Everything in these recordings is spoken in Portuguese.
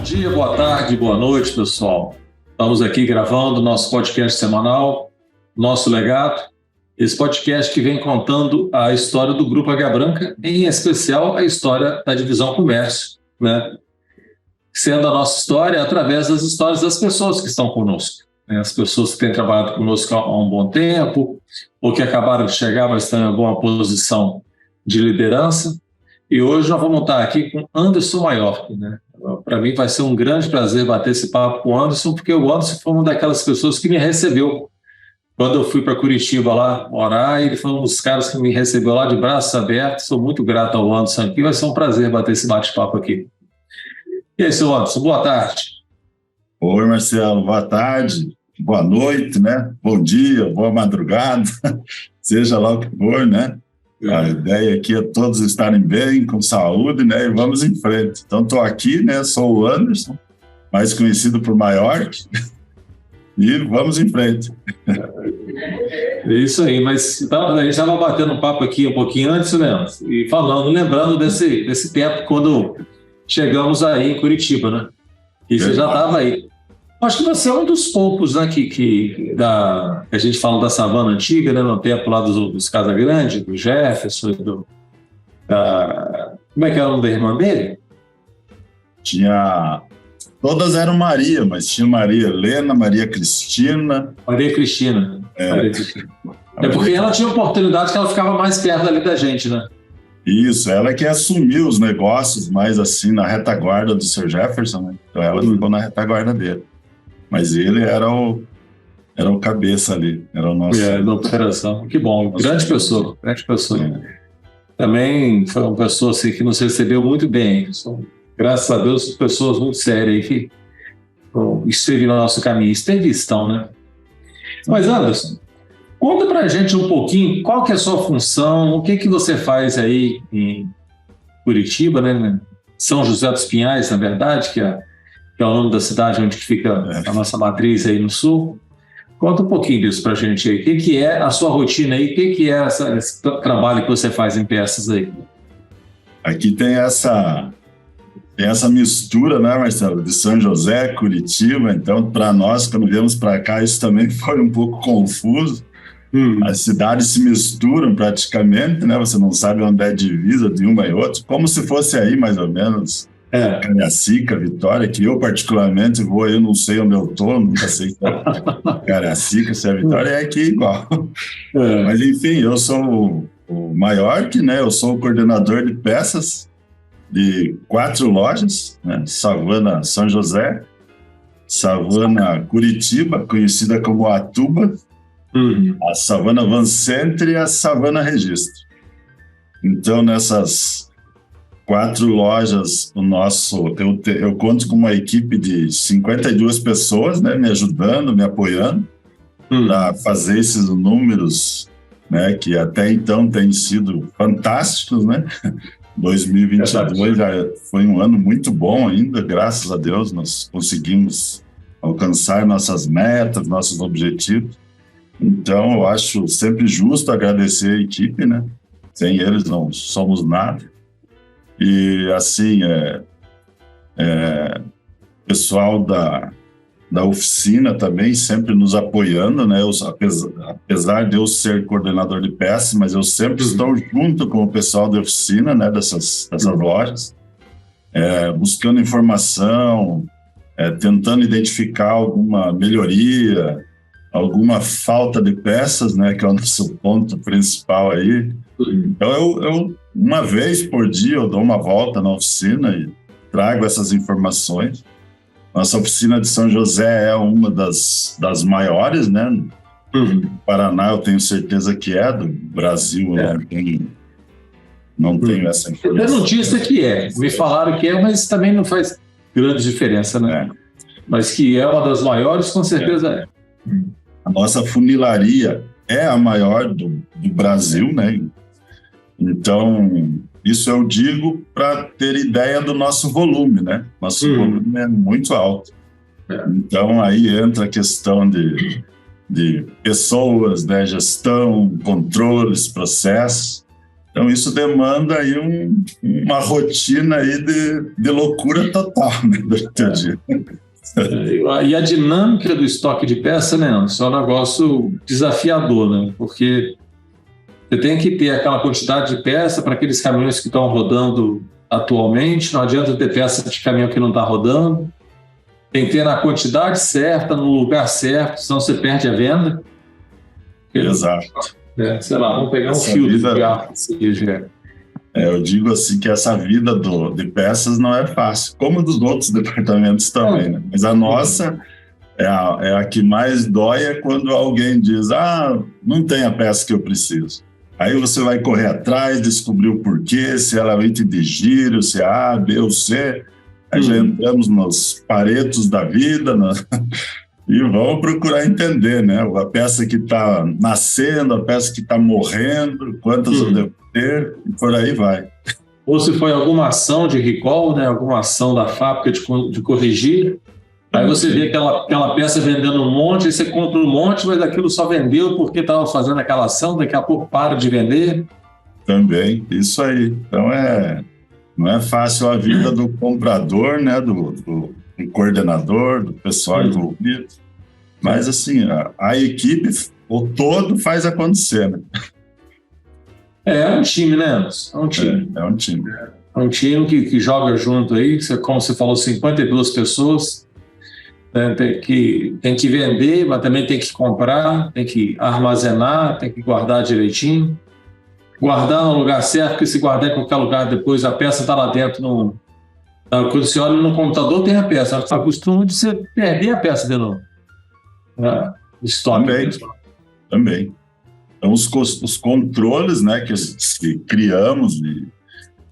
dia, boa tarde, boa noite, pessoal. Estamos aqui gravando nosso podcast semanal, Nosso Legado. Esse podcast que vem contando a história do Grupo Águia Branca, em especial a história da Divisão Comércio, né? Sendo a nossa história através das histórias das pessoas que estão conosco, né? As pessoas que têm trabalhado conosco há um bom tempo, ou que acabaram de chegar, mas estão em alguma posição de liderança. E hoje nós vamos estar aqui com Anderson Maior, né? Para mim vai ser um grande prazer bater esse papo com o Anderson, porque o Anderson foi uma daquelas pessoas que me recebeu quando eu fui para Curitiba lá morar, e ele foi um dos caras que me recebeu lá de braços abertos. Sou muito grato ao Anderson aqui, vai ser um prazer bater esse bate-papo aqui. E aí, seu Anderson, boa tarde. Oi, Marcelo, boa tarde, boa noite, né? Bom dia, boa madrugada, seja lá o que for, né? A ideia aqui é todos estarem bem, com saúde, né? E vamos em frente. Então, estou aqui, né? Sou o Anderson, mais conhecido por Maior, e vamos em frente. É isso aí, mas então, a gente estava batendo um papo aqui um pouquinho antes, né? E falando, lembrando desse tempo quando chegamos aí em Curitiba, né? E você já estava aí. Acho que você é um dos poucos, né, que a gente fala da savana antiga, né, no tempo lá dos Casagrande, do Jefferson, como é que era o nome da irmã dele? Todas eram Maria, mas tinha Maria Helena, Maria Cristina. Maria Cristina. Maria Cristina. É porque ela tinha oportunidade que ela ficava mais perto ali da gente, né? Isso, ela que assumiu os negócios mais assim na retaguarda do Sr. Jefferson, né? Então ela ficou na retaguarda dele. Mas ele era o cabeça ali, era o nosso... da operação. Que bom, grande pessoa. Também foi uma pessoa assim, que nos recebeu muito bem. São, graças a Deus, pessoas muito sérias aí que esteve no nosso caminho, estão, né? Mas, Anderson, conta pra gente um pouquinho qual que é a sua função, o que você faz aí em Curitiba, né? São José dos Pinhais, na verdade, que é o nome da cidade onde fica a nossa matriz aí no sul. Conta um pouquinho disso pra gente aí. O que é a sua rotina aí? O que é esse trabalho que você faz em peças aí? Aqui tem essa mistura, né, Marcelo, de São José, Curitiba. Então, para nós, quando viemos para cá, isso também foi um pouco confuso. As cidades se misturam praticamente, né? Você não sabe onde é a divisa de uma e outra, como se fosse aí, mais ou menos, Cariacica, Vitória, que eu particularmente eu não sei onde eu tô, nunca sei se é Cariacica, se é Vitória, é aqui igual. Mas, enfim, eu sou o Maior, né? Eu sou o coordenador de peças de 4 lojas, né? Savana São José, Savana Curitiba, conhecida como Atuba, a Savana Van Centre e a Savana Registro. Então, nessas 4 lojas, eu conto com uma equipe de 52 pessoas, né, me ajudando, me apoiando para fazer esses números, né, que até então têm sido fantásticos, né? 2022 já foi um ano muito bom ainda, graças a Deus, nós conseguimos alcançar nossas metas, nossos objetivos. Então, eu acho sempre justo agradecer a equipe, né? Sem eles não somos nada. E, assim, pessoal da oficina também sempre nos apoiando, né? Apesar de eu ser coordenador de peças, mas eu sempre estou junto com o pessoal da oficina, né? Dessas lojas, buscando informação, tentando identificar alguma melhoria, alguma falta de peças, né? Que é o nosso ponto principal aí. Então, eu uma vez por dia eu dou uma volta na oficina e trago essas informações. Nossa oficina de São José é uma das maiores, né? No Paraná, eu tenho certeza que é, do Brasil não tenho essa informação. Eu notícia que me falaram que mas também não faz grande diferença, né? Mas que é uma das maiores, com certeza é. A nossa funilaria é a maior do Brasil, né? Então, isso eu digo para ter ideia do nosso volume, né? Nosso volume é muito alto. Então, aí entra a questão de pessoas, né? Gestão, controles, processos. Então, isso demanda aí uma rotina aí de loucura total, né, durante o dia. E a dinâmica do estoque de peça, né, Anderson, é um negócio desafiador, né? Porque você tem que ter aquela quantidade de peça para aqueles caminhões que estão rodando atualmente, não adianta ter peça de caminhão que não está rodando, tem que ter na quantidade certa, no lugar certo, senão você perde a venda. Exato. Sei lá, vamos pegar um fio de cigarro. Eu digo assim que essa vida de peças não é fácil, como dos outros departamentos também, né? Mas a nossa é a que mais dói é quando alguém diz, não tem a peça que eu preciso. Aí você vai correr atrás, descobrir o porquê, se ela vem de giro, se é A, B ou C. Aí já entramos nos paretos da vida, né? E vamos procurar entender, né? A peça que está nascendo, a peça que está morrendo, quantas eu devo ter, e por aí vai. Ou se foi alguma ação de recall, né? Alguma ação da fábrica de corrigir. Aí você vê aquela peça vendendo um monte, aí você compra um monte, mas aquilo só vendeu porque estava fazendo aquela ação, daqui a pouco para de vender. Também, isso aí. Então, não é fácil a vida do comprador, né? Do coordenador, do pessoal envolvido. Mas, assim, a equipe, o todo faz acontecer, né? É um time, né, Anderson? É um time. É um time. É um time que joga junto aí, como você falou, 52 pessoas. Né? Tem que vender, mas também tem que comprar, tem que armazenar, tem que guardar direitinho. Guardar no lugar certo, porque se guardar em qualquer lugar, depois a peça está lá dentro. Quando você olha no computador, tem a peça. A costume de você perder a peça de novo. Estoque. Também. Então, os controles, né, que criamos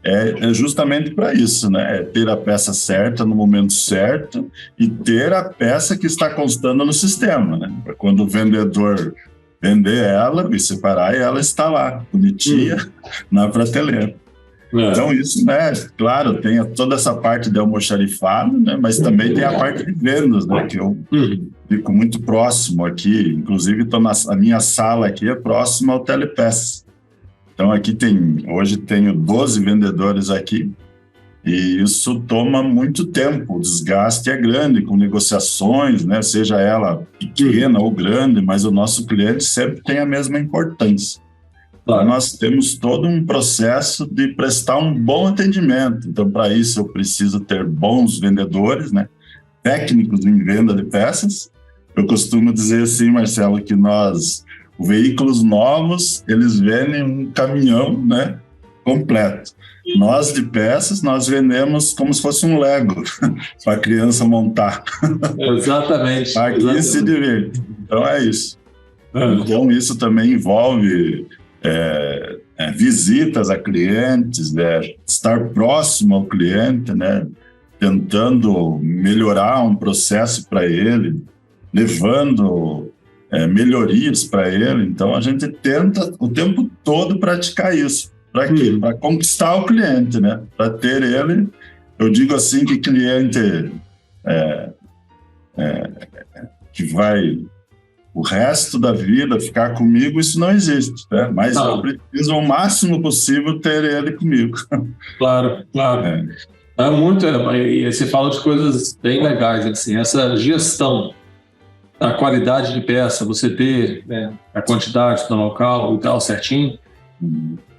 é justamente para isso, né? É ter a peça certa no momento certo e ter a peça que está constando no sistema, né? Para quando o vendedor vender ela e separar, ela está lá, bonitinha, na prateleira. Então, isso, né? Claro, tem toda essa parte de almoxarifado, né? Mas também tem a parte de vendas, né? Que eu fico muito próximo aqui. Inclusive, a minha sala aqui é próxima ao Telepeças. Então, aqui hoje tenho 12 vendedores aqui. E isso toma muito tempo. O desgaste é grande com negociações, né? Seja ela pequena ou grande, mas o nosso cliente sempre tem a mesma importância. Então, nós temos todo um processo de prestar um bom atendimento. Então, para isso, eu preciso ter bons vendedores, né? Técnicos em venda de peças. Eu costumo dizer assim, Marcelo, que veículos novos, eles vendem um caminhão, né? Completo. Nós, de peças, nós vendemos como se fosse um Lego para a criança montar. Exatamente. Aqui se diverte. Então, é isso. Então, isso também envolve visitas a clientes, estar próximo ao cliente, né? Tentando melhorar um processo para ele, levando melhorias para ele. Então, a gente tenta o tempo todo praticar isso. Para quê? Para conquistar o cliente, né? Para ter ele, eu digo assim que cliente que vai o resto da vida ficar comigo, isso não existe, né? Mas eu preciso o máximo possível ter ele comigo. Claro. E você fala de coisas bem legais, assim, essa gestão da qualidade de peça, você ter, né, a quantidade no local e tal certinho,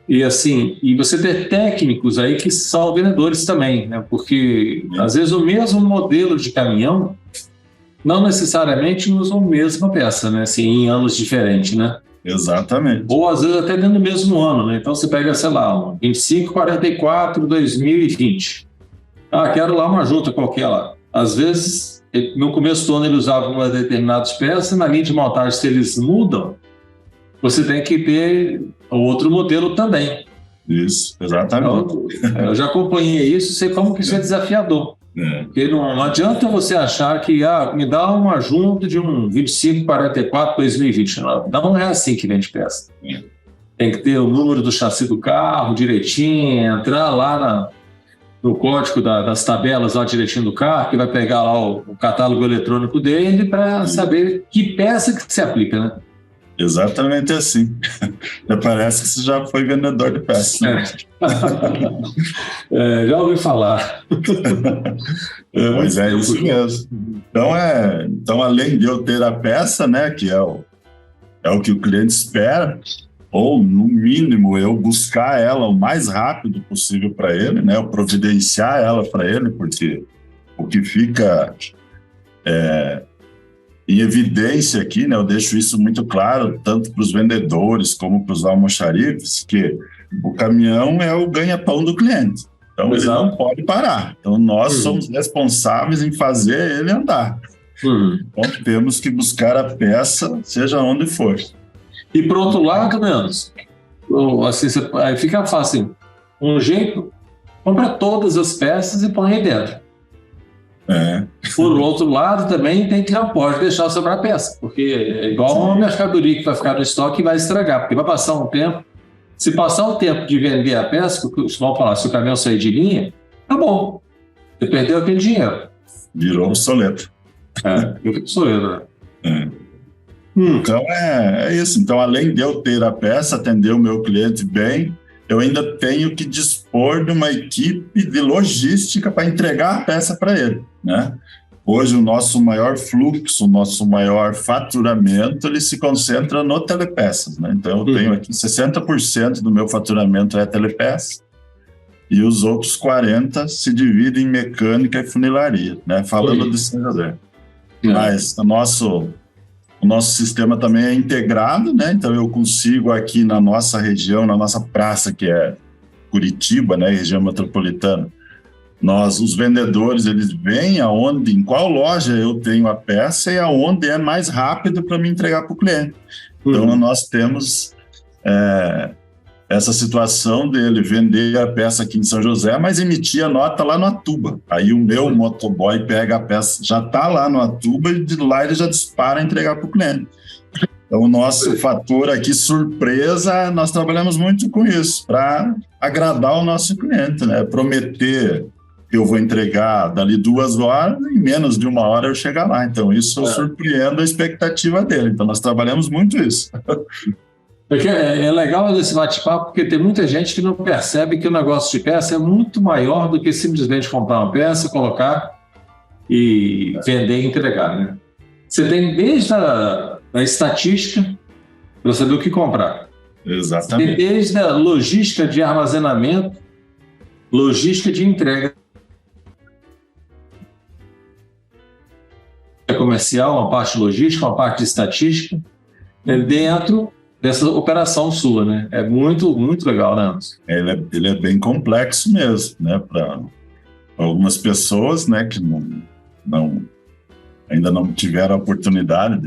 e assim, e você ter técnicos aí que são vendedores também, né? Porque às vezes o mesmo modelo de caminhão não necessariamente usam a mesma peça, né? Assim, em anos diferentes, né? Exatamente. Ou às vezes até dentro do mesmo ano, né? Então você pega, sei lá, um 2544 2020. Quero lá uma junta qualquer lá. Às vezes, no começo do ano ele usava uma determinadas peças, na linha de montagem, se eles mudam, você tem que ter outro modelo também. Isso, exatamente. Então, eu já acompanhei isso, sei como que isso é desafiador. Porque não adianta você achar que me dá uma junta de um 2544 2020. Não é assim que vende peça. Tem que ter o número do chassi do carro direitinho, entrar lá no código das tabelas lá direitinho do carro, que vai pegar lá o catálogo eletrônico dele para saber que peça que se aplica, né? Exatamente assim. Parece que você já foi vendedor de peças. Né? Já ouvi falar. Mas é isso mesmo. Então, além de eu ter a peça, né, que é o que o cliente espera, ou, no mínimo, eu buscar ela o mais rápido possível para ele, né, eu providenciar ela para ele, porque o que fica em evidência aqui, né, eu deixo isso muito claro, tanto para os vendedores como para os almoxarifes, que o caminhão é o ganha-pão do cliente. Então, ele não pode parar. Então, nós somos responsáveis em fazer ele andar. Então, temos que buscar a peça, seja onde for. E, por outro lado, menos, assim, aí fica fácil. Um jeito, compra todas as peças e põe aí dentro. Por outro lado, também não pode deixar sobrar peça, porque é igual uma mercadoria que vai ficar no estoque e vai estragar, porque vai passar um tempo. Se passar o tempo de vender a peça, vamos falar, se o caminhão sair de linha, tá bom. Você perdeu aquele dinheiro. Virou obsoleto. Virou obsoleto, né? Então, é isso. Então, além de eu ter a peça, atender o meu cliente bem, eu ainda tenho que dispor de uma equipe de logística para entregar a peça para ele, né? Hoje, o nosso maior fluxo, o nosso maior faturamento, ele se concentra no telepeças, né? Então, eu tenho aqui 60% do meu faturamento é telepeça e os outros 40% se dividem em mecânica e funilaria, né? Falando de São José. Mas o nosso sistema também é integrado, né? Então, eu consigo aqui na nossa região, na nossa praça, que é Curitiba, né? Região metropolitana, os vendedores, eles veem em qual loja eu tenho a peça e aonde é mais rápido para me entregar para o cliente. Então, nós temos essa situação dele vender a peça aqui em São José, mas emitir a nota lá no Atuba. Aí o meu motoboy pega a peça, já está lá no Atuba e de lá ele já dispara entregar para o cliente. Então, o nosso fator aqui, surpresa, nós trabalhamos muito com isso, para agradar o nosso cliente, né? Prometer que eu vou entregar dali 2 horas, em menos de 1 hora eu chegar lá. Então, isso eu surpreendo a expectativa dele. Então, nós trabalhamos muito isso. Porque é legal esse bate-papo, porque tem muita gente que não percebe que o negócio de peça é muito maior do que simplesmente comprar uma peça, colocar e vender e entregar, né? Você tem desde a estatística para saber o que comprar. Exatamente. Tem desde a logística de armazenamento, logística de entrega comercial, uma parte logística, uma parte de estatística, dentro dessa operação sua, né? É muito, muito legal, né, Anderson? Ele é bem complexo mesmo, né? Para algumas pessoas, né, que ainda não tiveram a oportunidade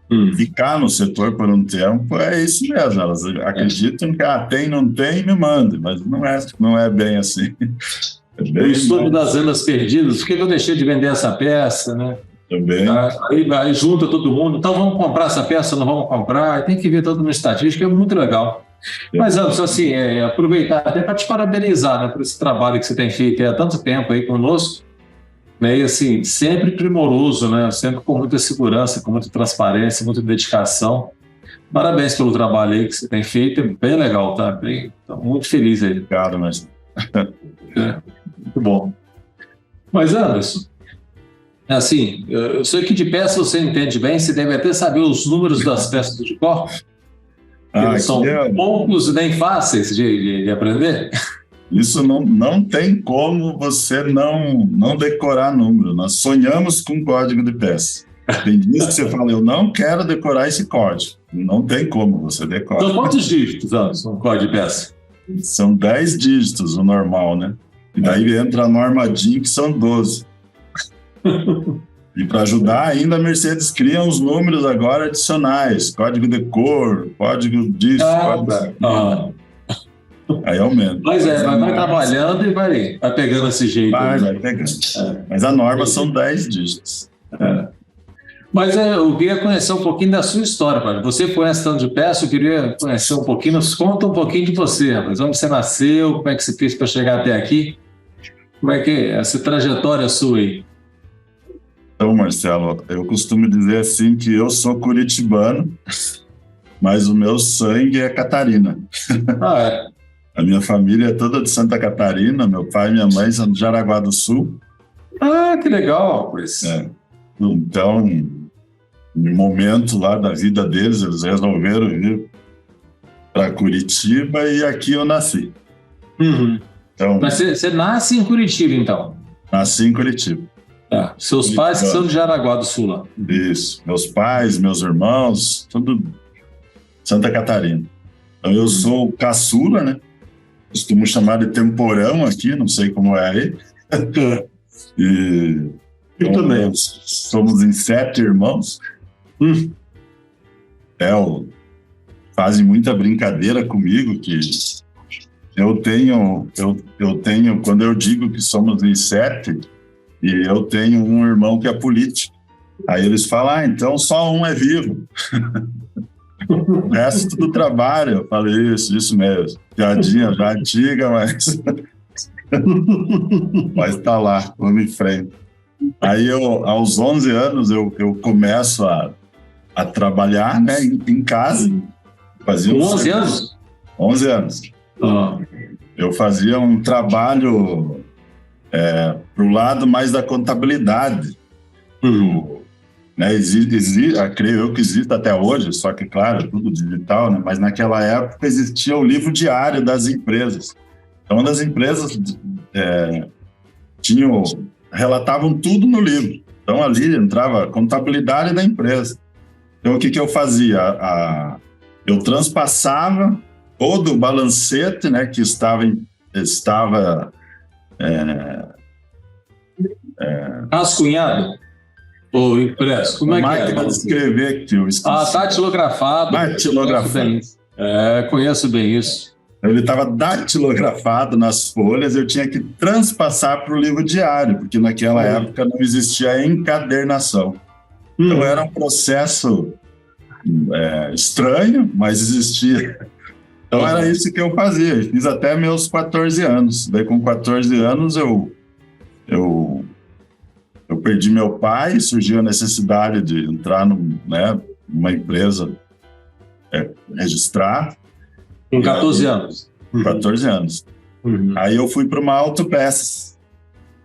de ficar no setor por um tempo, é isso mesmo. Elas acreditam que tem, não tem, me manda, mas não é bem assim. O estudo das vendas perdidas, por que eu deixei de vender essa peça, né? Também. Aí junta todo mundo, então vamos comprar essa peça, não vamos comprar, tem que ver todo no estatística, é muito legal. Mas, Anderson, assim, aproveitar até para te parabenizar, né, por esse trabalho que você tem feito há tanto tempo aí conosco, né, e assim, sempre primoroso, né, sempre com muita segurança, com muita transparência, muita dedicação. Parabéns pelo trabalho aí que você tem feito, é bem legal, tá? Tô muito feliz aí. Obrigado, mas... muito bom. Mas, Anderson, assim, eu sei que de peça você entende bem, você deve até saber os números das peças de cor. Eles são poucos e nem fáceis de aprender. Isso não tem como você não decorar número. Nós sonhamos com código de peça. Tem dias que você fala, eu não quero decorar esse código. Não tem como você decorar. São quantos dígitos, Anderson, um código de peça? São 10 dígitos, o normal, né? E daí entra a norma DIN, que são 12. E para ajudar ainda, a Mercedes cria uns números agora adicionais, código de cor, código disso, código... Aí aumenta. Mas vai trabalhando e vai pegando esse jeito. Vai pegando. Mas a norma são 10 dígitos. Mas eu queria conhecer um pouquinho da sua história, pai. Você foi estando de peça, eu queria conhecer um pouquinho, nos conta um pouquinho de você, rapaz. Onde você nasceu, como é que você fez para chegar até aqui? Como é que é essa trajetória sua aí? Então, Marcelo, eu costumo dizer assim que eu sou curitibano mas o meu sangue é Catarina. Ah, é. A minha família é toda de Santa Catarina, meu pai e minha mãe são de Jaraguá do Sul. Ah, que legal, pois. Então, no momento lá da vida deles, eles resolveram vir para Curitiba e aqui eu nasci. Uhum. Então, Mas você nasce em Curitiba, então? nasci em Curitiba. Seus pais que são de Jaraguá do Sul, lá. Isso. Meus pais, meus irmãos, tudo Santa Catarina. Então, eu sou o caçula, né? Costumo chamar de temporão aqui, não sei como é aí. E Eu também. Somos em 7 irmãos. Fazem muita brincadeira comigo que eu tenho, quando eu digo que somos em 7, e eu tenho um irmão que é político. Aí eles falam, então só um é vivo. O resto do trabalho. Eu falei, isso mesmo. Piadinha já antiga, mas tá lá, vamos em frente. Aí aos 11 anos, eu começo a trabalhar, né, em casa. Fazia 11 anos? 11 anos. Eu fazia um trabalho pro lado mais da contabilidade. Né, creio eu que existe até hoje, só que, claro, tudo digital, né? Mas naquela época existia o livro diário das empresas. Então, as empresas relatavam tudo no livro. Então, ali entrava a contabilidade da empresa. Então, o que eu fazia? Eu transpassava todo o balancete, né, que estava rascunhado? Ou impresso? Como é que é? Máquina de escrever que eu esqueci. Datilografado. Datilografado. Conheço bem isso. Ele estava datilografado nas folhas, eu tinha que transpassar para o livro diário, porque naquela época não existia encadernação. Então era um processo estranho, mas existia. Então era isso que eu fazia. Eu fiz até meus 14 anos. Daí com 14 anos eu perdi meu pai, surgiu a necessidade de entrar numa empresa registrar. Com 14 anos? 14 anos. Aí eu fui para uma autopeças.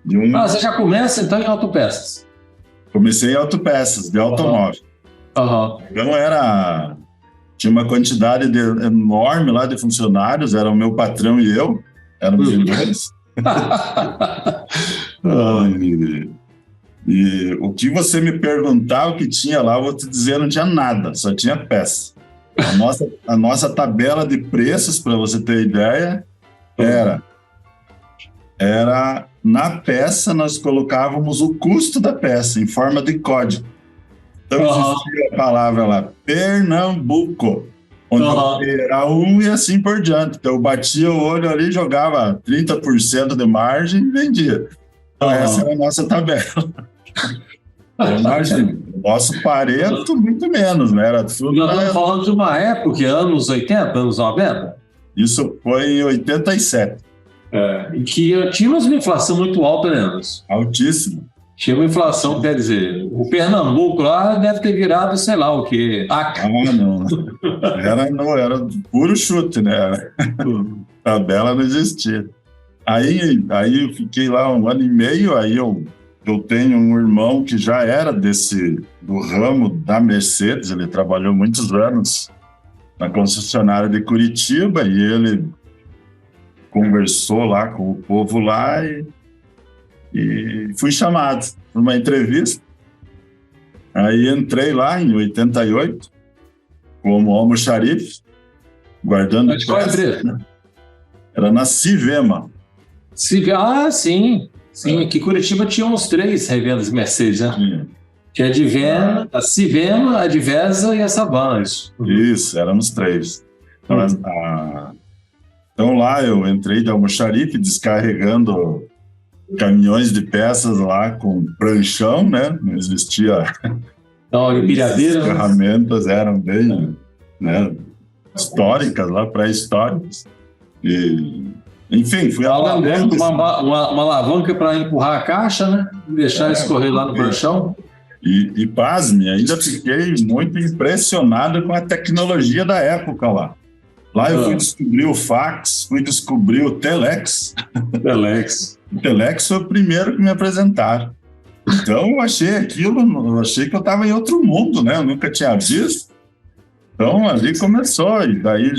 Você já começa então em autopeças? Comecei em autopeças, de automóvel. Então tinha uma quantidade enorme lá de funcionários, era o meu patrão e eu, éramos em dois. E o que você me perguntar o que tinha lá, eu vou te dizer, não tinha nada, só tinha peça. A nossa tabela de preços, para você ter ideia, era na peça nós colocávamos o custo da peça em forma de código. Então existia a palavra lá, Pernambuco, onde era e assim por diante. Então eu batia o olho ali, jogava 30% de margem e vendia. Então essa era a nossa tabela. Imagina, o nosso Pareto muito menos, né? Era tudo. Nós estamos falando de uma época, anos 80, anos 90? Isso foi em 87. Em que tínhamos uma inflação muito alta, né, Anderson? Altíssima. Tinha uma inflação, quer dizer, o Pernambuco lá deve ter virado, sei lá o quê, Acre. Não. Era puro chute, né? A tabela não existia. Aí eu fiquei lá 1 ano e meio, aí eu tenho um irmão que já era do ramo da Mercedes, ele trabalhou muitos anos na concessionária de Curitiba e ele conversou lá com o povo lá e fui chamado para uma entrevista. Aí entrei lá em 88 como almoxarife, guardando Mas qual empresa? Era na Civema. Sim. Aqui em Curitiba tinha uns 3 revendas Mercedes, né? Tinha a Divena, a Civema, a Divesa e a Savana, isso. Isso, éramos 3. Então lá eu entrei de almoxarife, descarregando caminhões de peças lá com pranchão, né? Não existia... empilhadeira. As ferramentas eram bem, né, históricas lá, pré-históricas. Enfim, fui aprendendo. Uma alavanca para empurrar a caixa, né? Deixar escorrer lá no pranchão. E pasme, ainda fiquei muito impressionado com a tecnologia da época lá. Lá eu fui descobrir o fax, fui descobrir o telex. Telex. O telex foi o primeiro que me apresentaram. Então eu achei aquilo, eu achei que eu estava em outro mundo, né? Eu nunca tinha visto. Então ali começou, e daí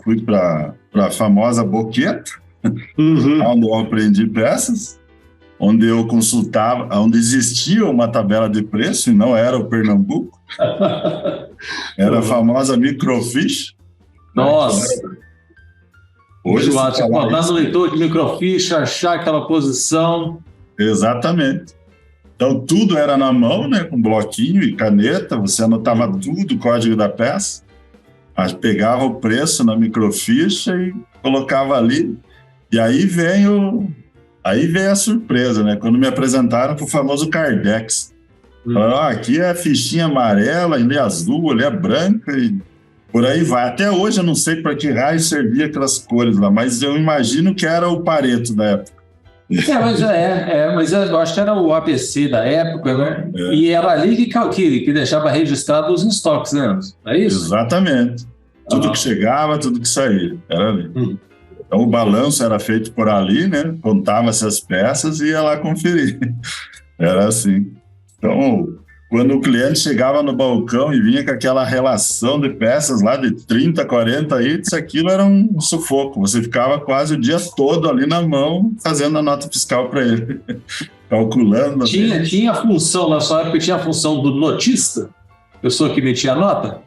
fui para a famosa Boqueta, onde eu aprendi peças, onde eu consultava, onde existia uma tabela de preço, e não era o Pernambuco, era a famosa microfiche. Nossa! Hoje você botar no leitor de microfiche, achar aquela posição. Exatamente. Então, tudo era na mão, né, com bloquinho e caneta, você anotava tudo, o código da peça, pegava o preço na microficha e colocava ali. E aí veio a surpresa, né? Quando me apresentaram para o famoso Cardex. Falaram, aqui é a fichinha amarela, ali é azul, ali é branca e por aí vai. Até hoje eu não sei para que raio servia aquelas cores lá, mas eu imagino que era o Pareto da época. Mas eu acho que era o ABC da época, né? E era ali que deixava registrado os estoques, né? É isso? Exatamente. Tudo que chegava, tudo que saía, era ali. Então o balanço era feito por ali, né? Contava-se as peças e ia lá conferir. Era assim. Então, quando o cliente chegava no balcão e vinha com aquela relação de peças lá de 30, 40 itens, aquilo era um sufoco. Você ficava quase o dia todo ali na mão fazendo a nota fiscal para ele, calculando. Tinha a função, na sua época, tinha a função do notista, pessoa que emitia a nota?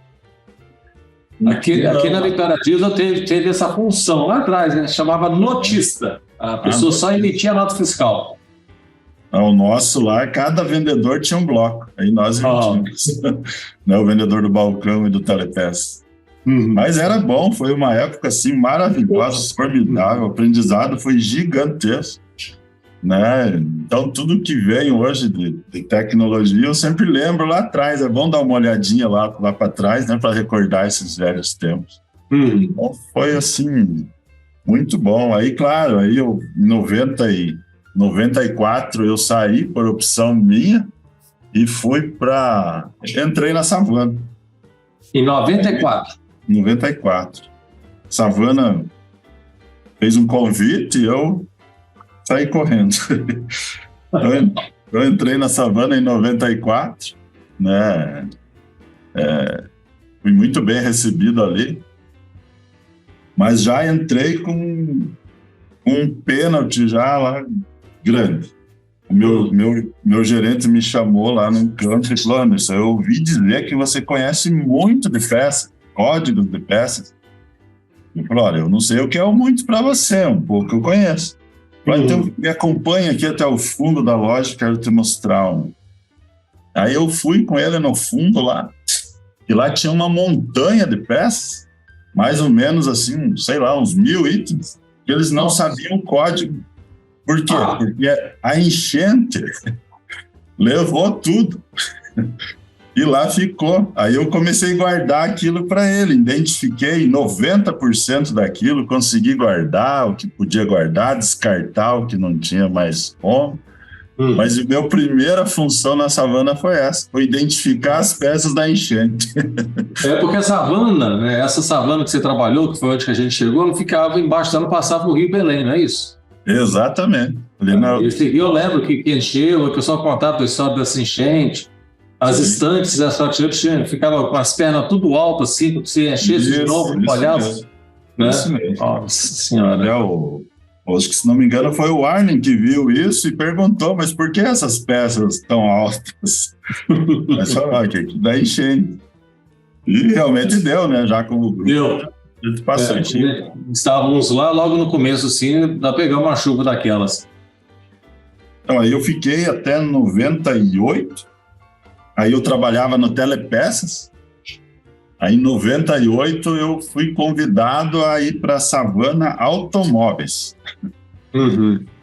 Aqui na Literatura teve essa função lá atrás, né? Chamava notista. A pessoa só emitia a nota fiscal. O nosso lá, cada vendedor tinha um bloco. Aí nós emitimos. Né, o vendedor do balcão e do telepeça. Mas era bom, foi uma época assim maravilhosa, formidável. O aprendizado foi gigantesco. Né? Então, tudo que vem hoje de tecnologia, eu sempre lembro lá atrás. É bom dar uma olhadinha lá para trás, né, para recordar esses velhos tempos. Então, foi assim, muito bom. Aí, claro, aí eu, em 94 eu saí por opção minha e entrei na Savana. Em 94? 94. Savana fez um convite e eu saí correndo. Eu entrei na Savana em 94, né? Fui muito bem recebido ali, mas já entrei com um pênalti já lá grande. O meu gerente me chamou lá num canto e falou, Anderson, eu ouvi dizer que você conhece muito de peças, códigos de peças. Eu falei, olha, eu não sei o que é muito para você, um pouco eu conheço. Então me acompanha aqui até o fundo da loja, quero te mostrar Aí eu fui com ele no fundo lá, e lá tinha uma montanha de peças, mais ou menos assim, sei lá, uns 1000 itens, que eles não sabiam o código. Por quê? Porque a enchente levou tudo. E lá ficou. Aí eu comecei a guardar aquilo para ele. Identifiquei 90% daquilo, consegui guardar o que podia guardar, descartar o que não tinha mais como. Mas a minha primeira função na Savana foi essa, foi identificar as peças da enchente. Porque a Savana, né, essa Savana que você trabalhou, que foi onde que a gente chegou, não ficava embaixo dela, passava o Rio Belém, não é isso? Exatamente. Eu lembro que encheu, o pessoal contava a história dessa enchente, as estantes das prateleiras ficavam com as pernas tudo altas, assim, se enchesse de novo, molhava. Né? Isso mesmo. Nossa Senhora. Acho que, se não me engano, foi o Arlen que viu isso e perguntou, mas por que essas peças tão altas? Mas falou, que dá enchente. E realmente deu, né? Já como grupo. Deu. Passou. Estávamos lá logo no começo, assim, da pegar uma chuva daquelas. Então, aí eu fiquei até 98. Aí eu trabalhava no Telepeças. Aí em 98 eu fui convidado a ir para a Savana Automóveis.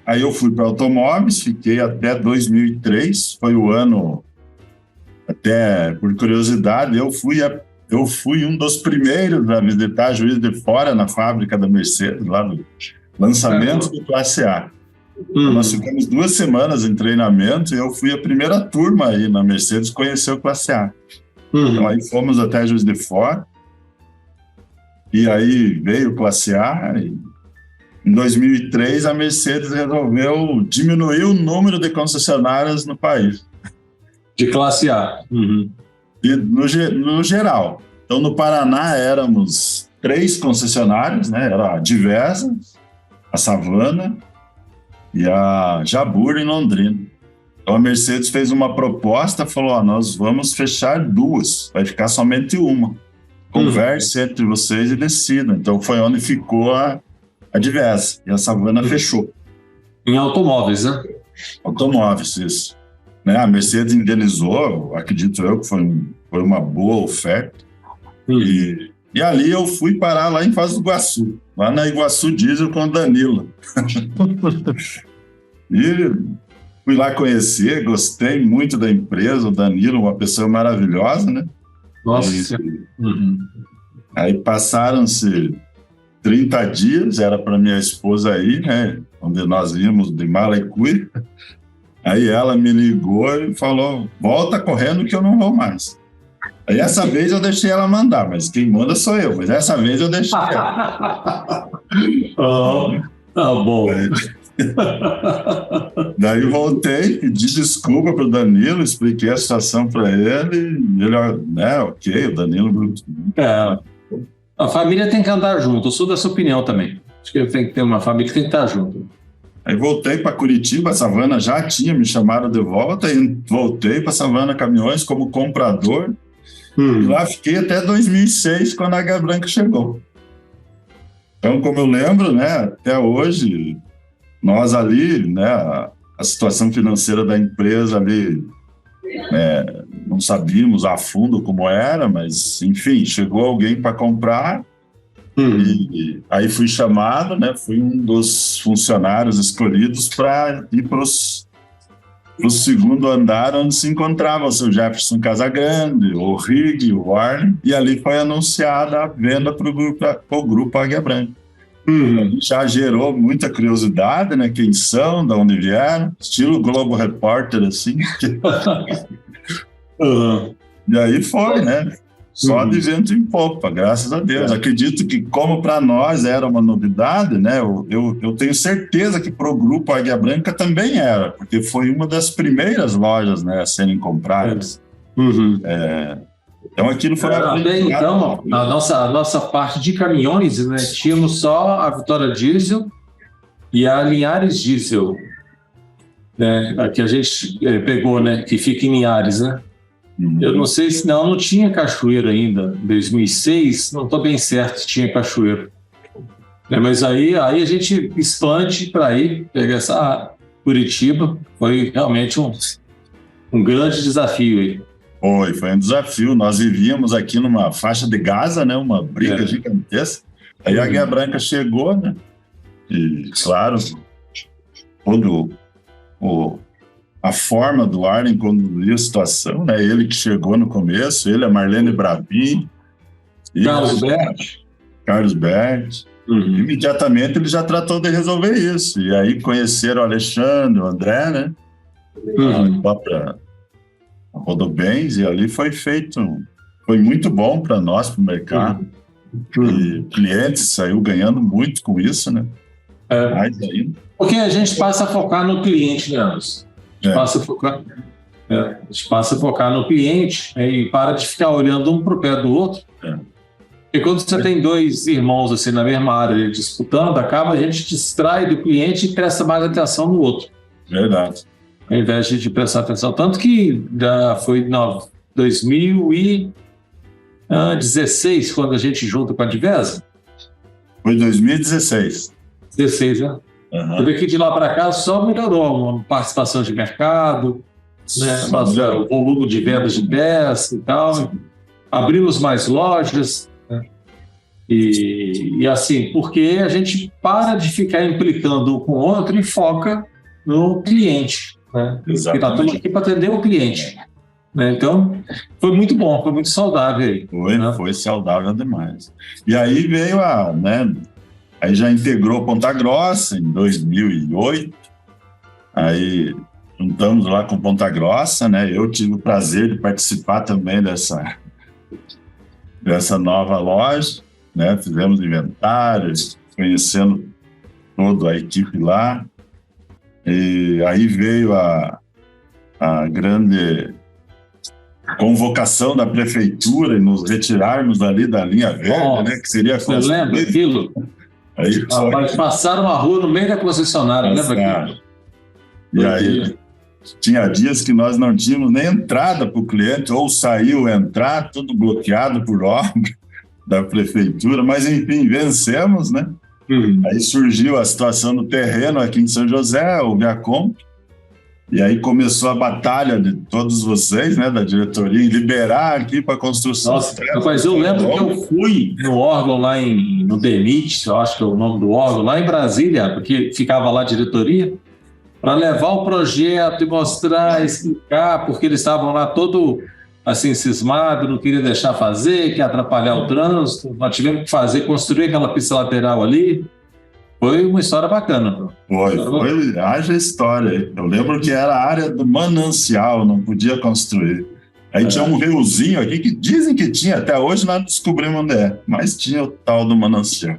Aí eu fui para Automóveis, fiquei até 2003. Foi o ano, até por curiosidade, eu fui um dos primeiros a visitar Juiz de Fora na fábrica da Mercedes, lá no lançamento do Classe A. Nós ficamos 2 semanas em treinamento e eu fui a primeira turma aí na Mercedes conhecer o Classe A. Então aí fomos até Juiz de Fora e aí veio o Classe A e em 2003 a Mercedes resolveu diminuir o número de concessionárias no país. De Classe A. E no geral. Então no Paraná éramos 3 concessionários, né? Era a Diversa, a Savana e a Jabur em Londrina. Então a Mercedes fez uma proposta, falou, nós vamos fechar 2, vai ficar somente uma. Converse entre vocês e decidam. Então foi onde ficou a Diversa, e a Savana fechou. Em automóveis, né? Automóveis, isso. Né? A Mercedes indenizou, acredito eu que foi uma boa oferta. E ali eu fui parar lá em Foz do Iguaçu, lá na Iguaçu Diesel com o Danilo. E fui lá conhecer, gostei muito da empresa, o Danilo, uma pessoa maravilhosa, né? Nossa. Aí passaram-se 30 dias, era para minha esposa aí, né? Onde nós íamos de mala e cuia. Aí ela me ligou e falou, volta correndo que eu não vou mais. Aí essa vez eu deixei ela mandar, mas quem manda sou eu, mas essa vez eu deixei ela. Tá bom. Daí voltei, pedi desculpa para o Danilo, expliquei a situação para ele, e ele, ok, o Danilo... A família tem que andar junto, eu sou dessa opinião também. Acho que tem que ter uma família que tem que estar junto. Aí voltei para Curitiba, a Savana já tinha me chamado de volta, e voltei para a Savana Caminhões como comprador, e lá fiquei até 2006, quando a Águia Branca chegou. Então, como eu lembro, né, até hoje, nós ali, né, a situação financeira da empresa ali, não sabíamos a fundo como era, mas, enfim, chegou alguém para comprar, e aí fui chamado, né, fui um dos funcionários escolhidos para ir para o segundo andar, onde se encontrava o seu Jefferson Casagrande, o Rig, o Warner, e ali foi anunciada a venda para o grupo Águia Branca. Já gerou muita curiosidade, né? Quem são, de onde vieram, estilo Globo Repórter, assim. E aí foi, né? Só de vento em popa, graças a Deus. Acredito que, como para nós era uma novidade, né? Eu tenho certeza que para o grupo Águia Branca também era, porque foi uma das primeiras lojas, né, a serem compradas. Então aquilo foi... Então, a nossa parte de caminhões, né, tínhamos só a Vitória Diesel e a Linhares Diesel, né, a que a gente pegou, né, que fica em Linhares, né? Eu não sei se não tinha Cachoeiro ainda, em 2006, não estou bem certo se tinha Cachoeiro. Mas aí a gente expande para aí, pegar essa Curitiba, foi realmente um grande desafio aí. Foi um desafio. Nós vivíamos aqui numa faixa de Gaza, né? Uma briga gigantesca. Aí a Águia Branca chegou, né? E, claro, a forma do Arlen conduzir a situação, né? Ele que chegou no começo, ele, a Marlene Bravin, Carlos Bert. Imediatamente ele já tratou de resolver isso. E aí conheceram o Alexandre, o André, né? A própria Rodobens, e ali foi muito bom para nós, para o mercado. E o cliente saiu ganhando muito com isso, né? Porque a gente passa a focar no cliente, né, Anderson? A gente passa a focar no cliente, e para de ficar olhando um para o pé do outro. E quando você tem 2 irmãos assim na mesma área disputando, acaba a gente distrai do cliente e presta mais atenção no outro. Verdade. Ao invés de prestar atenção. Tanto que já foi em 2016, quando a gente junta com a Diversa. Foi 2016. 16, né? Eu vi que de lá para cá só melhorou a participação de mercado, né? O volume de vendas de peça e tal. Abrimos mais lojas, né? E assim, porque a gente para de ficar implicando um com o outro e foca no cliente, né? Porque nós estamos aqui para atender o cliente, né? Então, foi muito bom, foi muito saudável aí. Foi saudável demais. E aí veio aí já integrou Ponta Grossa em 2008, Aí juntamos lá com Ponta Grossa, né? Eu tive o prazer de participar também dessa nova loja, né? Fizemos inventários, conhecendo toda a equipe lá. E aí veio a grande convocação da prefeitura e nos retirarmos dali da linha verde, né? Que seria você lembra aquilo? Aí, passaram a rua no meio da concessionária, lembra aquilo? E aí tinha dias que nós não tínhamos nem entrada para o cliente, ou saiu entrar, tudo bloqueado por obra da prefeitura, mas enfim, vencemos, né? Aí surgiu a situação do terreno aqui em São José, o Viacom, e aí começou a batalha de todos vocês, né, da diretoria, em liberar aqui para construção. Nossa, mas eu lembro que eu fui no órgão lá no DENIT, eu acho que é o nome do órgão, lá em Brasília, porque ficava lá a diretoria, para levar o projeto e mostrar, explicar, porque eles estavam lá todo assim cismado, não queria deixar fazer, que ia atrapalhar o trânsito. Nós tivemos que construir aquela pista lateral ali. Foi uma história bacana. Foi, haja história. Eu lembro que era a área do manancial, não podia construir. Aí tinha um riozinho aqui que dizem que tinha, até hoje nós descobrimos onde é, mas tinha o tal do manancial.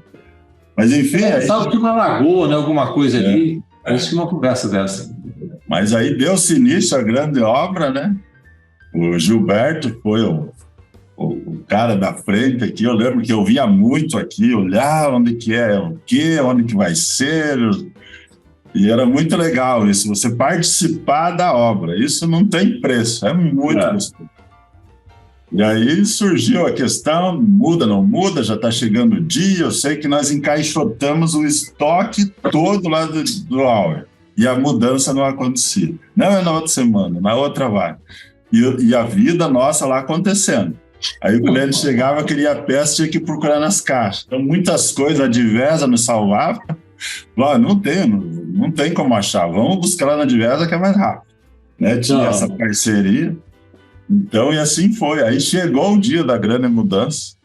Mas enfim... Sabe que uma lagoa, né, alguma coisa ali, a gente tinha uma conversa dessa. Mas aí deu-se início à grande obra, né? O Gilberto foi o cara da frente aqui. Eu lembro que eu via muito aqui, olhar onde que é o quê, onde que vai ser. E era muito legal isso, você participar da obra. Isso não tem preço, é muito gostoso. E aí surgiu a questão, muda, não muda, já está chegando o dia. Eu sei que nós encaixotamos o estoque todo lá do Auer. E a mudança não acontecia. Não é na outra semana, na outra vai. E a vida nossa lá acontecendo. Aí o cliente chegava, queria a peça, tinha que procurar nas caixas. Então, muitas coisas, a Diversa nos salvava. Lá, não tem como achar. Vamos buscar lá na Diversa que é mais rápido. Né? Tinha essa parceria. Então, e assim foi. Aí chegou o dia da grande mudança.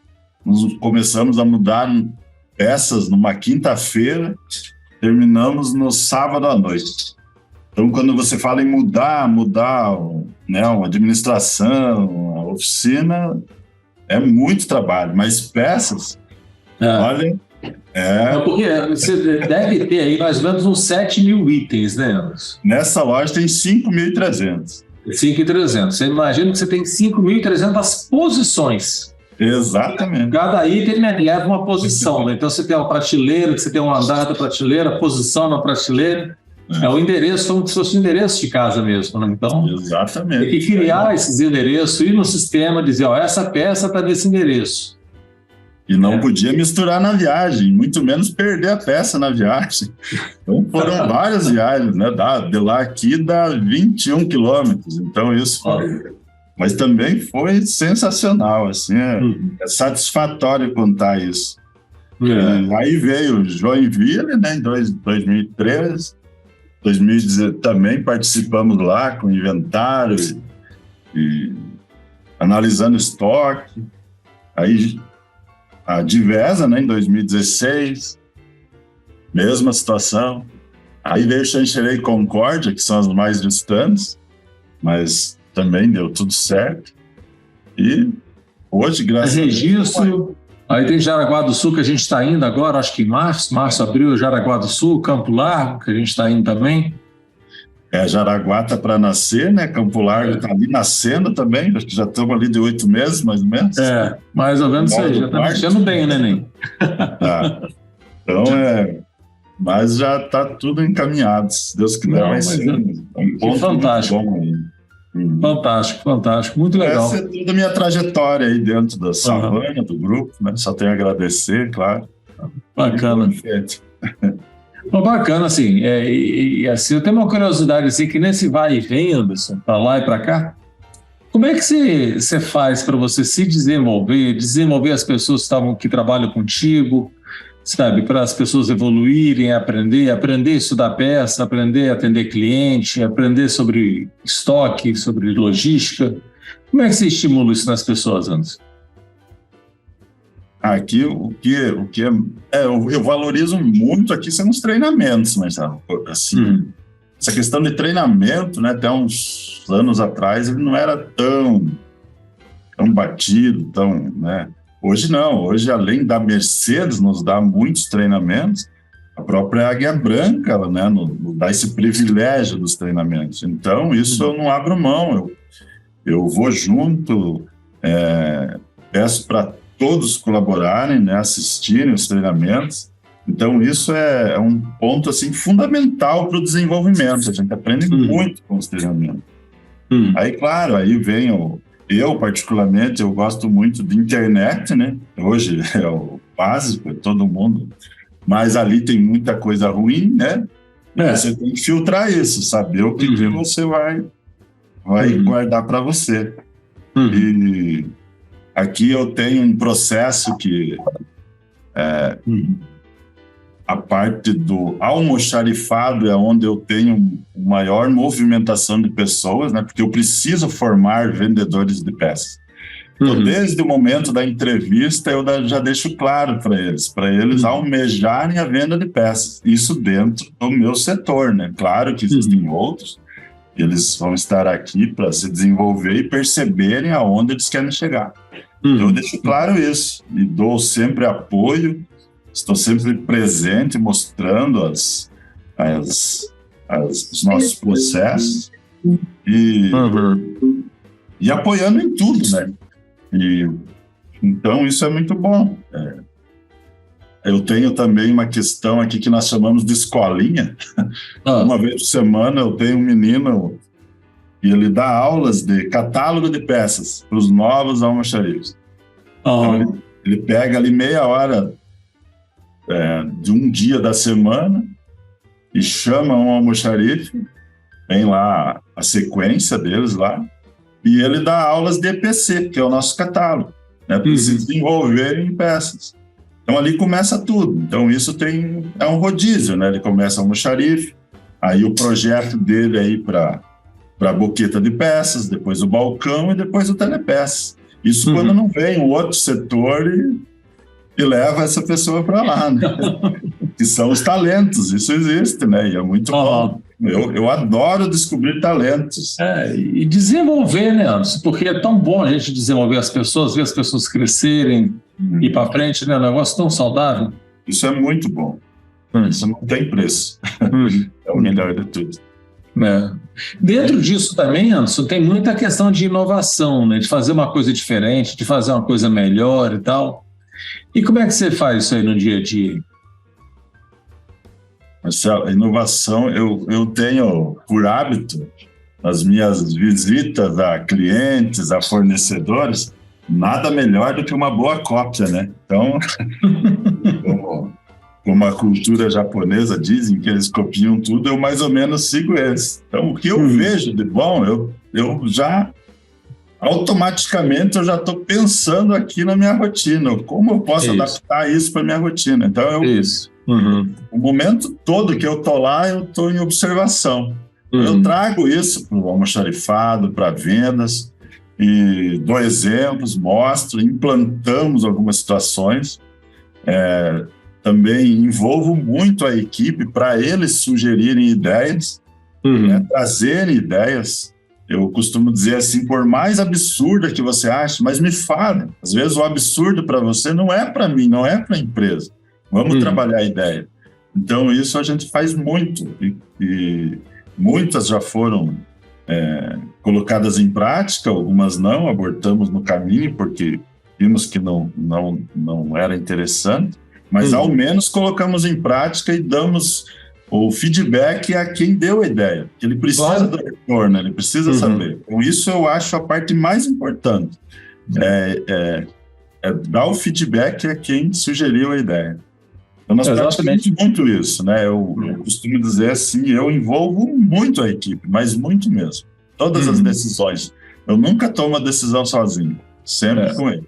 Nós começamos a mudar peças numa quinta-feira, terminamos no sábado à noite. Então, quando você fala em mudar, né, uma administração, a oficina, é muito trabalho, mas peças, olha... Porque você deve ter aí mais ou menos uns 7 mil itens, né, Anderson? Nessa loja tem 5.300. 5.300. Você imagina que você tem 5.300 posições. Exatamente. Cada item leva uma posição, né? Então você tem uma prateleira, você tem um andar da prateleira, posição na prateleira. É o endereço, como se fosse um endereço de casa mesmo, né? Então, exatamente. Tem que criar esses endereços, ir no sistema, dizer, ó, essa peça está nesse endereço. E não podia misturar na viagem, muito menos perder a peça na viagem. Então foram várias viagens, né? De lá aqui dá 21 quilômetros, então isso foi... Mas também foi sensacional, assim, é satisfatório contar isso. Aí veio Joinville, né, em 2013, 2010 também participamos lá com inventário e analisando estoque. Aí a Diversa, né, em 2016, mesma situação. Aí veio Xanxerê e Concórdia, que são as mais distantes, mas também deu tudo certo. E hoje, graças a Deus... Registro, aí tem Jaraguá do Sul, que a gente está indo agora, acho que em março, abril, Jaraguá do Sul, Campo Largo, que a gente está indo também. Jaraguá está para nascer, né? Campo Largo está ali nascendo também, acho que já estamos ali de 8 meses, mais ou menos. Mais ou menos isso aí, já está mexendo bem, né, Neném? Então, mas já está tudo encaminhado, se Deus quiser, vai ser um ponto fantástico. Muito bom. Fantástico, muito legal. Essa é toda a minha trajetória aí dentro da Savana, do grupo, né? Só tenho a agradecer, claro. Bacana. Bacana, assim, assim, eu tenho uma curiosidade, assim, que nesse vai e vem, Anderson, para lá e para cá, como é que você faz para você se desenvolver as pessoas que trabalham contigo, sabe, para as pessoas evoluírem, aprender a estudar peça, aprender a atender cliente, aprender sobre estoque, sobre logística? Como é que você estimula isso nas pessoas, Anderson? Aqui, eu valorizo muito aqui são os treinamentos, mas assim, essa questão de treinamento, né, até uns anos atrás, ele não era tão batido, né? Hoje não, hoje além da Mercedes nos dá muitos treinamentos, a própria Águia Branca, ela, né, nos dá esse privilégio dos treinamentos. Então, isso eu não abro mão, eu vou junto, peço para todos colaborarem, né, assistirem os treinamentos. Então, isso é um ponto assim, fundamental para o desenvolvimento. A gente aprende muito com os treinamentos. Aí, claro, aí vem eu, particularmente, eu gosto muito de internet, né? Hoje é o básico, todo mundo. Mas ali tem muita coisa ruim, né? Você tem que filtrar isso, saber o que você vai guardar para você. E aqui eu tenho um processo que a parte do almoxarifado é onde eu tenho maior movimentação de pessoas, né? Porque eu preciso formar vendedores de peças. Então, desde o momento da entrevista, eu já deixo claro para eles almejarem a venda de peças. Isso dentro do meu setor, né? Claro que existem outros, eles vão estar aqui para se desenvolver e perceberem aonde eles querem chegar. Eu deixo claro isso e dou sempre apoio. Estou sempre presente, mostrando os nossos processos e apoiando em tudo, né? Então, isso é muito bom. Eu tenho também uma questão aqui que nós chamamos de escolinha. Uma vez por semana eu tenho um menino e ele dá aulas de catálogo de peças para os novos almoxarifes. Então, ele pega ali meia hora de um dia da semana e chama um almoxarife, tem lá a sequência deles lá, e ele dá aulas de EPC, que é o nosso catálogo, né, para se desenvolverem em peças. Então ali começa tudo. Então isso é um rodízio, né? Ele começa almoxarife, aí o projeto dele aí para a boqueta de peças, depois o balcão e depois o telepeças. Isso quando não vem um outro setor e leva essa pessoa para lá, né? Que são os talentos, isso existe, né? E é muito bom. Eu adoro descobrir talentos. E desenvolver, né, Anderson? Porque é tão bom a gente desenvolver as pessoas, ver as pessoas crescerem, ir para frente, né? É um negócio tão saudável. Isso é muito bom. Isso não tem preço. É o melhor de tudo. Dentro disso também, Anderson, tem muita questão de inovação, né? De fazer uma coisa diferente, de fazer uma coisa melhor e tal. E como é que você faz isso aí no dia a dia? Marcelo, a inovação, eu tenho por hábito, nas minhas visitas a clientes, a fornecedores, nada melhor do que uma boa cópia, né? Então, como a cultura japonesa dizem que eles copiam tudo, eu mais ou menos sigo eles. Então, o que eu vejo de bom, eu já automaticamente eu já estou pensando aqui na minha rotina, como eu posso adaptar isso para minha rotina. Então, o momento todo que eu estou lá, eu estou em observação. Eu trago isso para o almoxarifado, para vendas, e dou exemplos, mostro, implantamos algumas situações. Também envolvo muito a equipe para eles sugerirem ideias, trazerem ideias. Eu costumo dizer assim, por mais absurda que você ache, mas me fale. Às vezes o absurdo para você não é para mim, não é para a empresa. Vamos trabalhar a ideia. Então isso a gente faz muito e muitas já foram colocadas em prática, algumas não, abortamos no caminho porque vimos que não era interessante, mas ao menos colocamos em prática e damos o feedback a quem deu a ideia, que ele precisa do retorno, ele precisa saber. Então, isso eu acho a parte mais importante, dar o feedback a quem sugeriu a ideia. Então, nós praticamos muito isso, né? Eu costumo dizer assim, eu envolvo muito a equipe, mas muito mesmo. Todas as decisões. Eu nunca tomo a decisão sozinho, sempre com ele.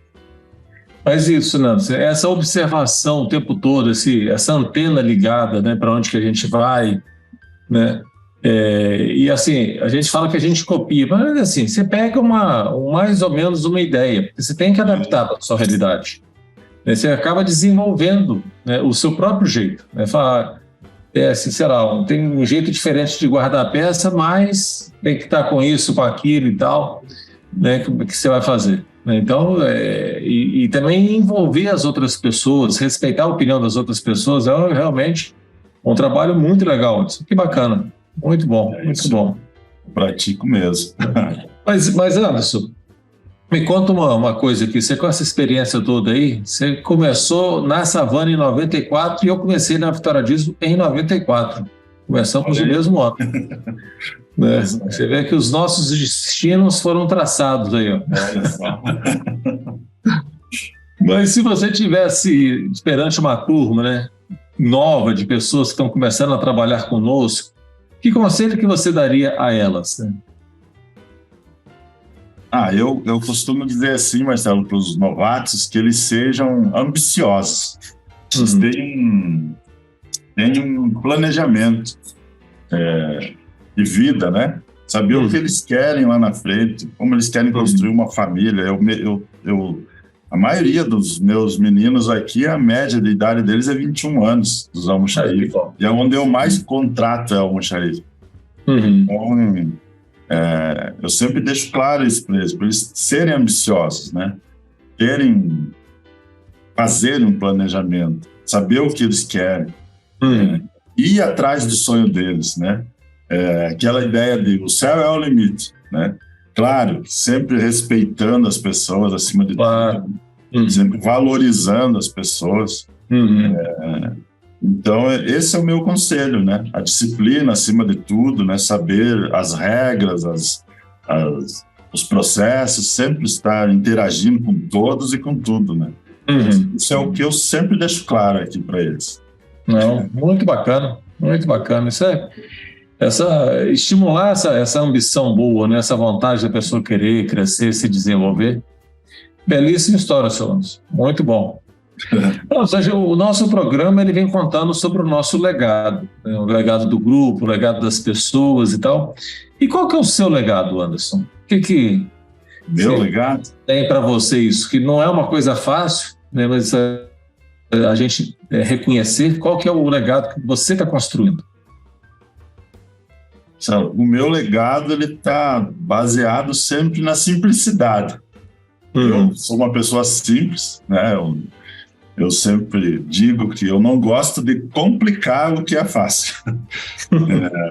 Mas isso, Nancy, essa observação o tempo todo, essa antena ligada, né, para onde que a gente vai, né? E assim, a gente fala que a gente copia, mas assim, você pega mais ou menos uma ideia, porque você tem que adaptar para a sua realidade. Você acaba desenvolvendo, né, o seu próprio jeito. Né? assim, sei lá, tem um jeito diferente de guardar a peça, mas tem que estar com isso, com aquilo e tal, né, que você vai fazer. Então, e também envolver as outras pessoas, respeitar a opinião das outras pessoas, é realmente um trabalho muito legal. Que bacana, muito bom, muito bom. Pratico mesmo. Mas Anderson, me conta uma coisa aqui, você com essa experiência toda aí, você começou na Savana em 94 e eu comecei na Vitória Diesel em 94. Começamos no mesmo ano. Né? Você vê que os nossos destinos foram traçados aí, ó. Mas se você tivesse perante uma turma, né, nova de pessoas que estão começando a trabalhar conosco, que conselho que você daria a elas? Né? Eu costumo dizer assim, Marcelo, para os novatos, que eles sejam ambiciosos. Eles tenham um planejamento de vida, né? Saber o que eles querem lá na frente, como eles querem construir uma família. A maioria dos meus meninos aqui, a média de idade deles é 21 anos, dos almoxarifes. E é onde eu mais contrato almoxarife. Então, eu sempre deixo claro isso para eles serem ambiciosos, né? Fazerem um planejamento, saber o que eles querem, ir atrás do sonho deles, né? Aquela ideia de o céu é o limite, né? Claro, sempre respeitando as pessoas acima de tudo, sempre valorizando as pessoas. Então, esse é o meu conselho, né? A disciplina acima de tudo, né? Saber as regras, os processos, sempre estar interagindo com todos e com tudo, né? Isso é o que eu sempre deixo claro aqui para eles. Não, muito bacana, muito bacana. Isso estimular essa ambição boa, né? Essa vontade da pessoa querer crescer, se desenvolver. Belíssima história, seu Anderson. Muito bom. Ou seja, o nosso programa ele vem contando sobre o nosso legado, né? O legado do grupo, o legado das pessoas e tal. E qual que é o seu legado, Anderson? O que meu legado tem para você isso? Que não é uma coisa fácil, né? Mas a gente reconhecer qual que é o legado que você está construindo. O meu legado ele está baseado sempre na simplicidade. Eu sou uma pessoa simples, né? Eu sempre digo que eu não gosto de complicar o que é fácil.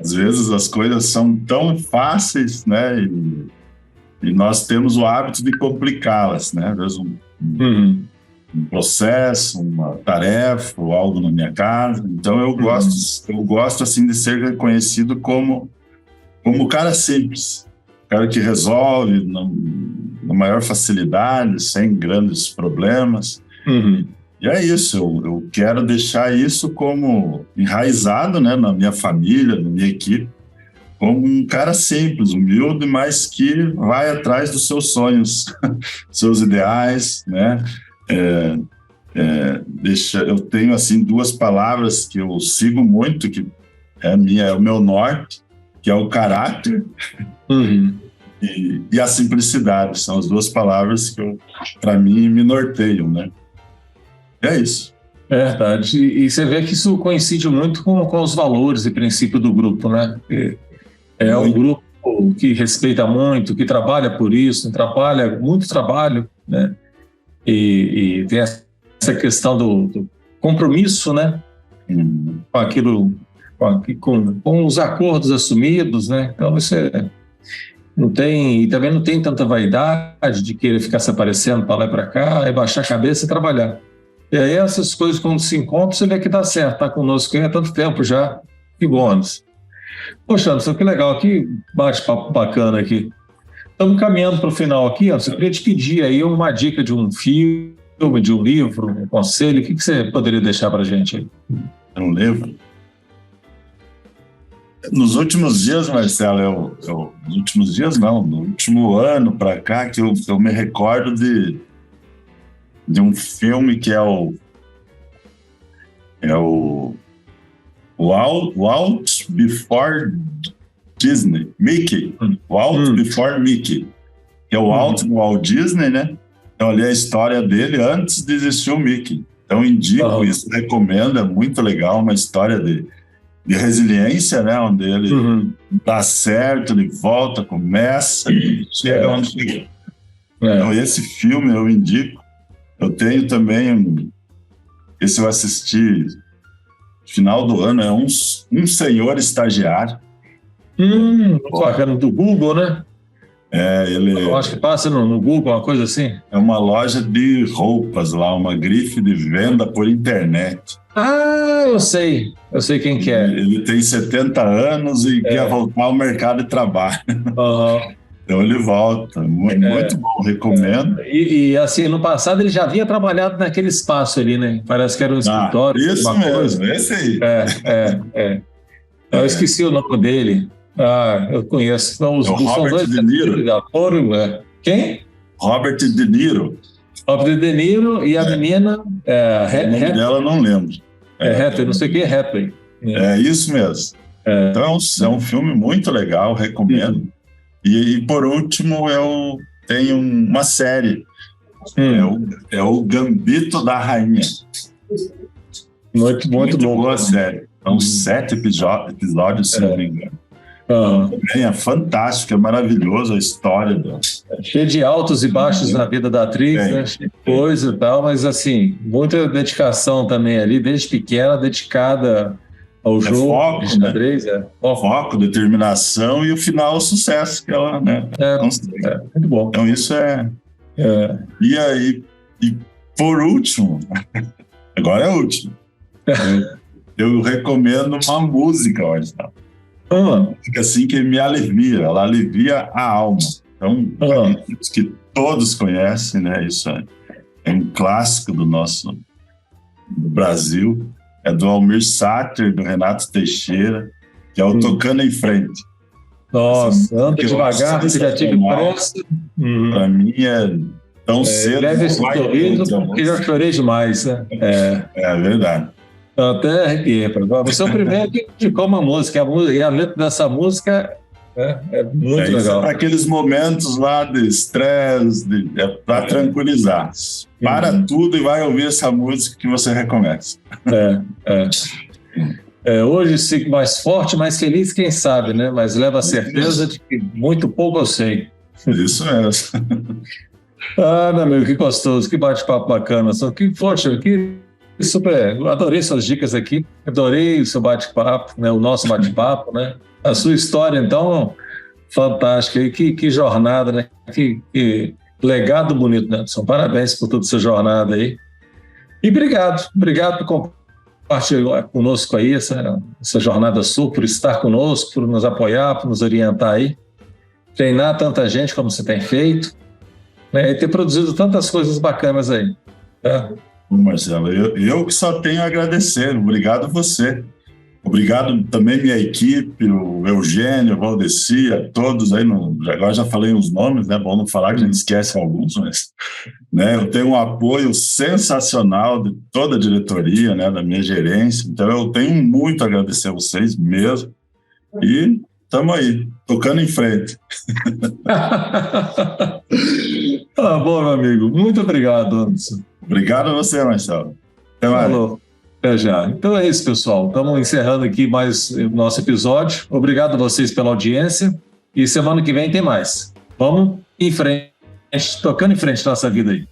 Às vezes as coisas são tão fáceis, né? E nós temos o hábito de complicá-las, né? Às vezes um processo, uma tarefa ou algo na minha casa. Então eu gosto assim de ser reconhecido como o cara simples, o cara que resolve na maior facilidade, sem grandes problemas. E é isso, eu quero deixar isso como enraizado, né, na minha família, na minha equipe, como um cara simples, humilde, mas que vai atrás dos seus sonhos, seus ideais, né? Eu tenho assim 2 palavras que eu sigo muito, que é o meu norte, que é o caráter e a simplicidade. São as 2 palavras que, para mim, me norteiam, né? É isso. Verdade. E você vê que isso coincide muito com os valores e princípios do grupo, né? É um grupo que respeita muito, que trabalha por isso, muito trabalho, né? E tem essa questão do compromisso, né? Com aquilo, com os acordos assumidos, né? Então isso também não tem tanta vaidade de querer ficar se aparecendo para lá e para cá, baixar a cabeça e trabalhar. E aí essas coisas, quando se encontram, você vê que dá certo, está conosco há tanto tempo já, que bônus. Poxa, Anderson, que legal, que bate-papo bacana aqui. Estamos caminhando para o final aqui, Anderson, eu queria te pedir aí uma dica de um filme, de um livro, um conselho, o que você poderia deixar para a gente aí? Um livro? Nos últimos dias, Marcelo, nos últimos dias não, no último ano para cá, que eu me recordo de um filme que é o Walt Before Disney, Mickey, Walt Before Mickey, que é o Walt Disney, né? Então ali é a história dele antes de existir o Mickey. Então indico isso, recomendo, é muito legal, uma história de resiliência, né? Onde ele dá certo, ele volta, começa e chega onde chega. Então, esse filme eu indico. Eu tenho também, esse eu assisti final do ano, é um Senhor Estagiário. Bacana, do Google, né? Eu acho que passa no Google, uma coisa assim. É uma loja de roupas lá, uma grife de venda por internet. Eu sei quem que é. Ele tem 70 anos e quer voltar ao mercado de trabalho. Então ele volta, muito bom, recomendo. E assim, no passado ele já havia trabalhado naquele espaço ali, né? Parece que era um escritório. Isso mesmo, esse aí. Eu esqueci o nome dele. Eu conheço. Então, o Robert De Niro. Quem? Robert De Niro. Robert De Niro e a menina... o nome dela eu não lembro. Hathaway, não sei o que é Hathaway. É isso mesmo. Então é um filme muito legal, recomendo. E por último, eu tenho uma série. É o Gambito da Rainha. Muito boa série. São 7 episódios, se não me engano. Também é fantástico, é maravilhoso a história dela. Cheio de altos e baixos na vida da atriz, né? Cheio de coisa e tal, mas assim, muita dedicação também ali, desde pequena, dedicada ao jogo. Foco, de xadrez, foco, determinação e o final, o sucesso que ela, né? Muito bom. Então isso E aí, por último, agora é o último. Eu recomendo uma música, Marcelo. Música assim que me alivia, ela alivia a alma. Então, que todos conhecem, né? Isso é um clássico do nosso Brasil. É do Almir Sater, do Renato Teixeira, que é o Tocando em Frente. Nossa, anda devagar, você já tive pressa. Para mim é tão cedo. Leve esse sorriso, porque já chorei demais, né? É verdade. Eu até arrepiei. Você é o primeiro que indicou uma música, e a letra dessa música é muito legal. Para aqueles momentos lá de estresse, para tranquilizar. Para tudo e vai ouvir essa música que você recomeça. Hoje sigo mais forte, mais feliz, quem sabe, né? Mas leva a certeza de que muito pouco eu sei. Isso mesmo. Meu amigo, que gostoso, que bate-papo bacana. Poxa, que super, eu adorei suas dicas aqui, adorei o seu bate-papo, né? O nosso bate-papo, né? A sua história, então, fantástica. E que jornada, né? Que legado bonito, né? Parabéns por toda essa jornada aí. E obrigado por compartilhar conosco aí essa jornada sua, por estar conosco, por nos apoiar, por nos orientar aí, treinar tanta gente como você tem feito, né? E ter produzido tantas coisas bacanas aí. Marcelo, eu que só tenho a agradecer. Obrigado a você. Obrigado também minha equipe, o Eugênio, o Valdeci, a todos aí. Agora já falei os nomes, né? Bom não falar que a gente esquece alguns, mas né, eu tenho um apoio sensacional de toda a diretoria, né, da minha gerência. Então eu tenho muito a agradecer a vocês mesmo. E estamos aí, tocando em frente. Bom, meu amigo. Muito obrigado, Anderson. Obrigado a você, Marcelo. Até mais. Falou. Até já. Então é isso, pessoal. Estamos encerrando aqui mais o nosso episódio. Obrigado a vocês pela audiência. E semana que vem tem mais. Vamos em frente, tocando em frente nossa vida aí.